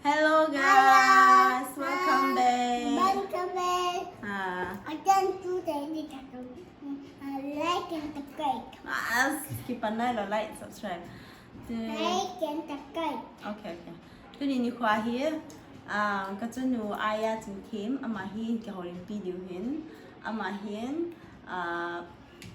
Hello guys, welcome back. Welcome back. Again today we have to like and subscribe. Skip a night or like subscribe. Like and subscribe. Okay. Today you are here. Cái chỗ nu ai chính kiếm, mà hiền cái houlim video hiền, mà hiền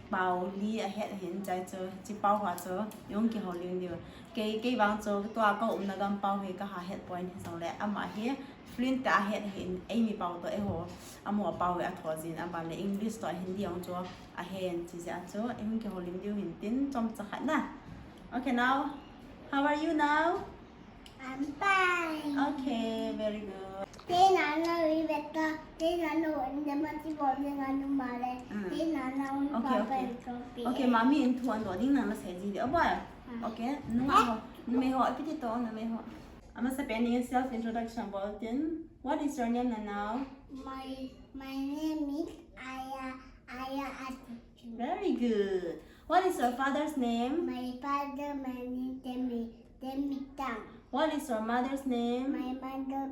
bao ly hiền trái cho chỉ bao hoa cho dùng cái houlim điều cái vang choตัวก็นกำbao hiền cái hạt point xong lại mà hiền flint cái hiền ai baoตัวho mà bao cái atho zin mà lại Englishตัว Hindi ông cho hiền chỉ là cho em cái houlim điều hiền tin trong chắc hẳn na. Okay now, how are you now? I'm fine. Okay, very good. Thế nào we better. Thế nào anh mà chỉ bảo thế nào mà thế nào Okay, mami in tuan do ding na say gì đó ba. Okay, no me ho petit to no me ho. I'm spending self introduction bulletin. What is your name now? My name is Aya Atho. Very good. What is your father's name? My father name is Deibang. What is your mother's name? My mother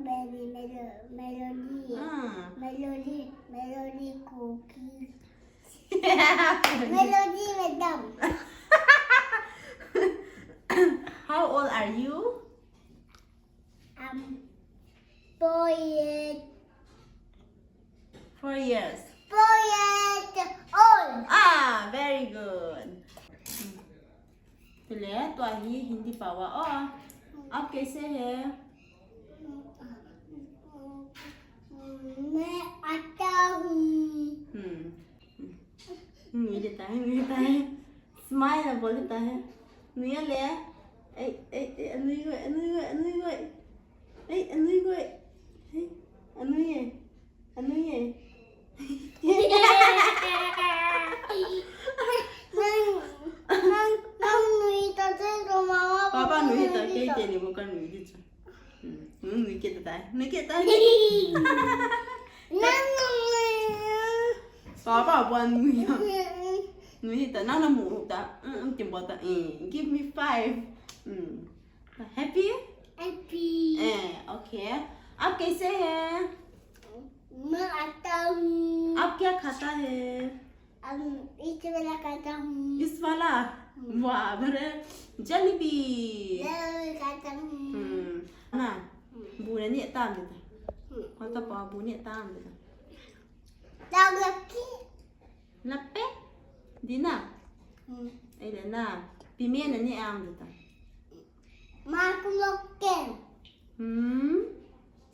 Melody. Melody cookie. Melody madam. How old are you? 4 years. 4 years. 4 years old. Very good. Tule to hi Hindi pawa. आप कैसे हैं? मैं आता हूँ. नहीं देता है. Smile là बोल देता है. Nuôi ले. Nuôi gọi. Nuôi gọi. Papa nuôi ta cái tên này một con nuôi gì chứ? Nuôi kia ta. Papa bukan nuôi. Nuôi ta nó mù ta. Chừng bỏ ta. Give me 5. Happy? Happy. Okay. आप कैसे हैं? मैं आता हूँ. आप क्या खाता है? इस वाला खाता हूँ. इस वाला? वाह बड़े जलेबी. खाता हूँ. ना bune ni tam dita. Kata pa bune tam dita. Tao laki. Lape? Dina. Ai na. Pimena ni am dita. Ma kuloken.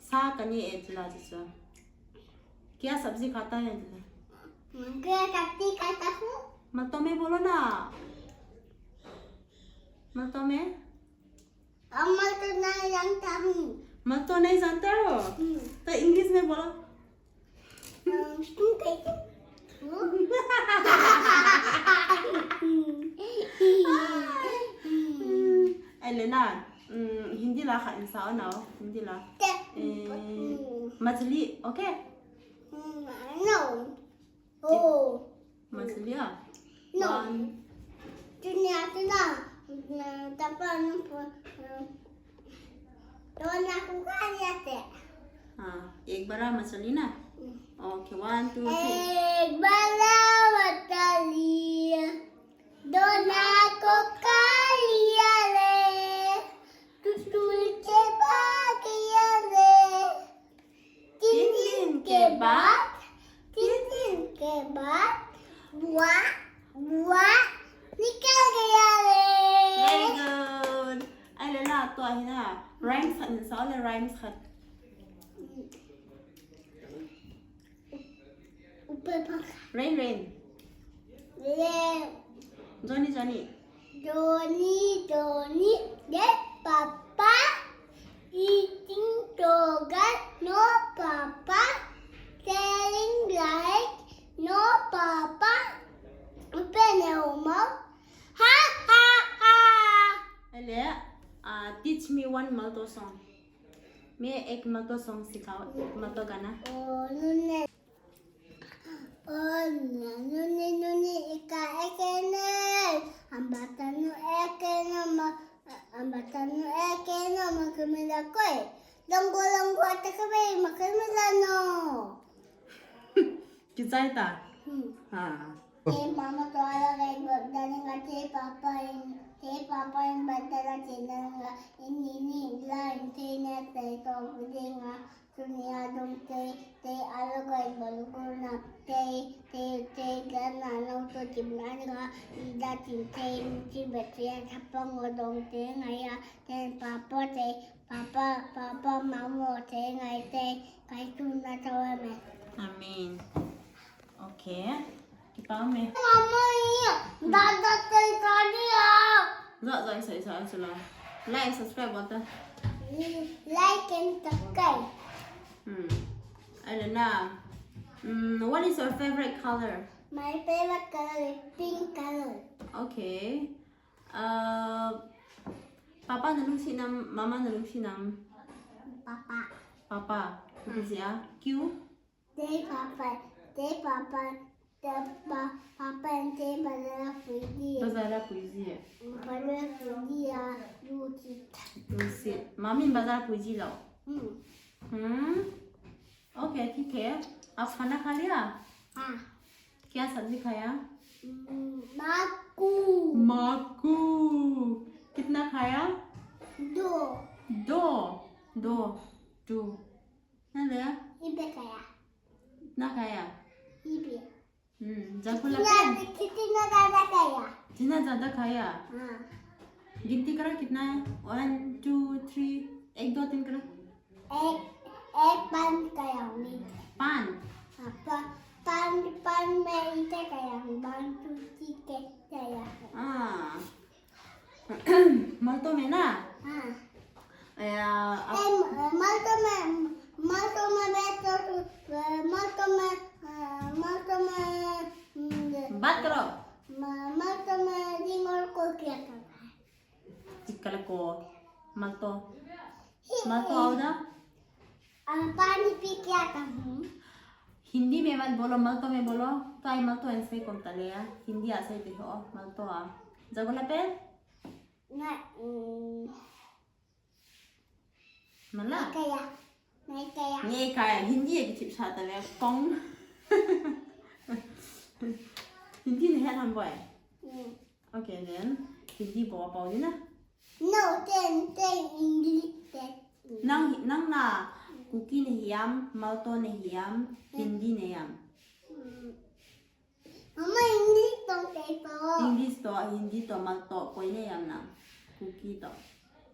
साग कनी एजला जिसका क्या सब्जी खाता है जिसका मैं कट्टी खाता हूँ. मतों में बोलो ना. मतों में अम्मा तो नहीं जानता हूँ. मतों नहीं जानते हो तो इंग्लिश में बोलो. तुम कैसे? एलेना हिंदी ला खा इंसान ना हिंदी ला मछली ओके. No. Oh. मछली आ No. Dunia tu lah. Tapi तो aku kan ya teh. एक बड़ा मछली ना. ओके 1 2 3. एक बड़ा मछली दो नाको कालिया ले टुटुल के बाकिया ले तीन दिन के बाद बुआ निकल गया ले. Very good. Ai lấy là tuổi na rhymes khẩn sáu là rhymes khẩn. Rain Johnny yes papa eating yogurt no papa telling like no papa open your mouth ha. ai lấy teach me one malto song. मैं एक malto song सिखाओ malto गाना. Nuni ika ekene ambatanu ekene ma kumila koe longgo tak kau makan melano. Kita ta. Ha. Mama tu ada kayak dan nggak papa yang batera cina ini lain cina teh kau punya dunia dong teh ada kayak baluguna teh dan anak tu cina nggak ida teh betul apa ngodong teh ngaya teh papa mama teh ngai teh kayak tu nak tahu me. Amin. Okay. Kita me. Mama iya, dada tadi ya. Rồi rồi. Like, subscribe bọn ta. Like and subscribe. Alena. What is your favorite color? My favorite color is pink color. Okay. Papa nalung si nam, mama nalung si nam. Papa. Apa sih ya? Q. Papa and they bazar puisi. Bazar puisi. Bazar puisi ya, lucid. Lucid. Mami bazar puisi low. Okay, ठीक है. आप खाना खा लिया? हाँ. क्या सब्जी खाया? माकू. कितना खाया? 2. Nada. Ibe kaya. Na kaya. Ibe. Jago कितना लगे? कितना ज़्यादा कया? जितना ज़्यादा खाया? हाँ. गिनती करो कितना है? 1, 2, 3, 1, 2, 3 करो. एक पान कया हूँ. पान. हाँ, पान में इसे कया हूँ. पान तुझी के कया हूँ. हाँ. मल्तो में ना? हाँ. बात करो. रिंगोल को क्या करता है? चिकल को मल्तो आओ ना. पानी पी क्या करूँ? हिंदी में मत बोलो, मल्तो में बोलो. तो आई मल्तो ऐसे कौन लिया? हिंदी ऐसे ही हो. मल्तो आ. जगह लगे? Mana? Nghe kaya Hindi cái chip sa ta le kong. Hindi này hết hẳn vậy. Okay then Hindi bỏ bao nhiêu na? No, then English. Nang na cookie này hiam, malto này hiam, Hindi này hiam. Mama English dong paper. English to Hindi to malto koi này hiam na cookie to.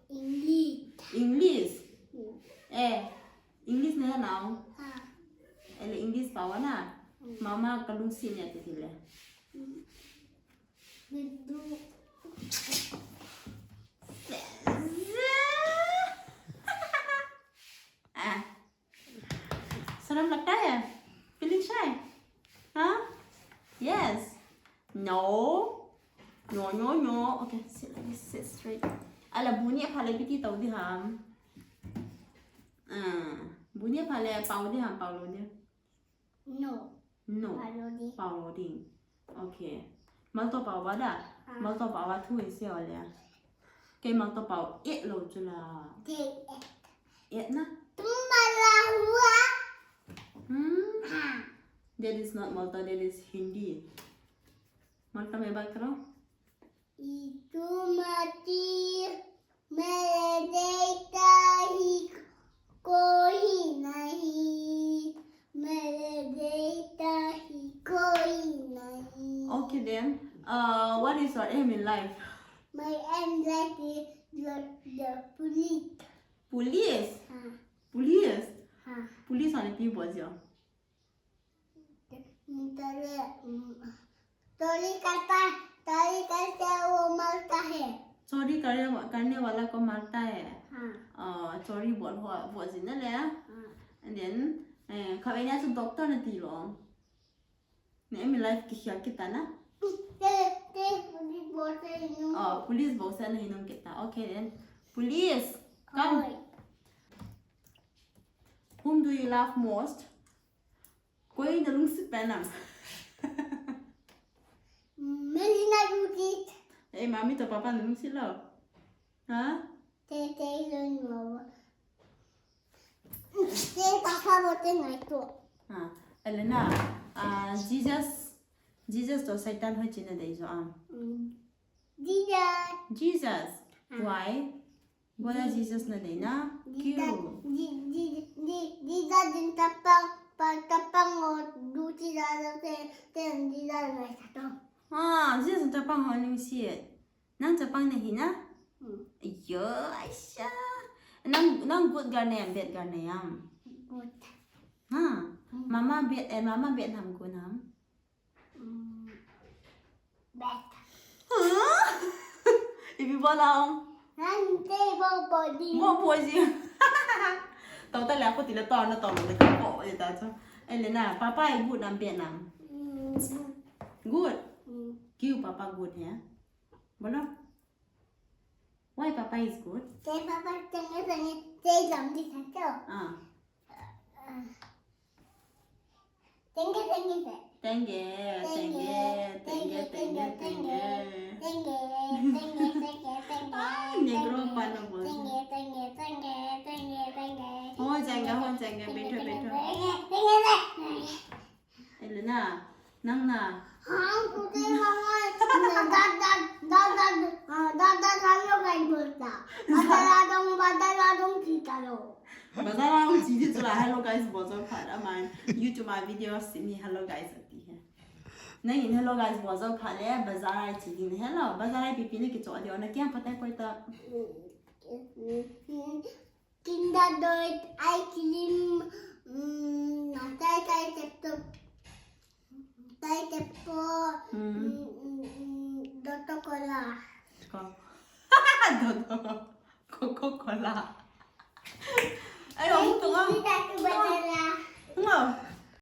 English. English này nào? हाँ. English bawa na. Mama kalung sin ya titile. Seram लगता है? Feeling shy? Huh? Yes. No. No. Okay, let me sit straight. Ala bunyi phale piti tau di ham. Bunyi phale pau di ham pau lo di. No. Pau lo di. Okay. Mal to pau ba da? Mal to pau ba thu isi ole. Cái mal to pau et lo chula. Et na? That is not Malta, that is Hindi. Malta में बात करो. Itu mati meledekta hi koi nahi. Meledekta hi koi nahi. Okay then. What is your aim in life? My aim like the police. Police. Police. Police on the people जो. चोरी करते वो मरता है. चोरी करने वाला को मारता है. हाँ. चोरी बोल हुआ जिन्ना ले. And then कब इन्हें तो डॉक्टर ने दी लो. ने aim in life किया कितना ना? पुलिस बोलते हैं. Police बोलते हैं नहीं नम कितना. Okay then. Police. Come. Whom do you love most? कोई नलुंग से पहना. Melina Judith. Mami to papa nalung sila. Ha? Te 아파보지 말고. Elena, Jesus to Satan hơi chín ở đây rồi Jesus. Jesus, why? What is Jesus na đây na? Jesus din tapang o duci dalam ten di dalam satu. Jesus tapang holing siya. Nang tapang na hina? Iyo, Aisha. Nang good ganayam, bad ganayam. Good. Mama bad nam ko nam. Bad. Ibi bolang. Nanti bawa body. Mo poisi. Tao ta la ko tila to na to de ko e ta cho. Elena, papa ai good nam bad nam. Good. Kiu papa good ya. Bolo. Why papa is good? Thế papa tengah tengah jam di satu. Tengah. Negro pa na mo. Ho janga, beto. Elena, nang na. Putih mama. Dada selalu kain berta. Badal-adong kita lo. Bazar ang chीजें चला hello guys buzzer खार अमान YouTube में video सिनी hello guys आती है नहीं hello guys buzzer खाले बाजार आई चीजें hello बाजार आई पीपी ने किचो दियो ना क्या पता है कोई तो Kinder Dort, ice cream, tai tepo, Dotto Cola. Coca-Cola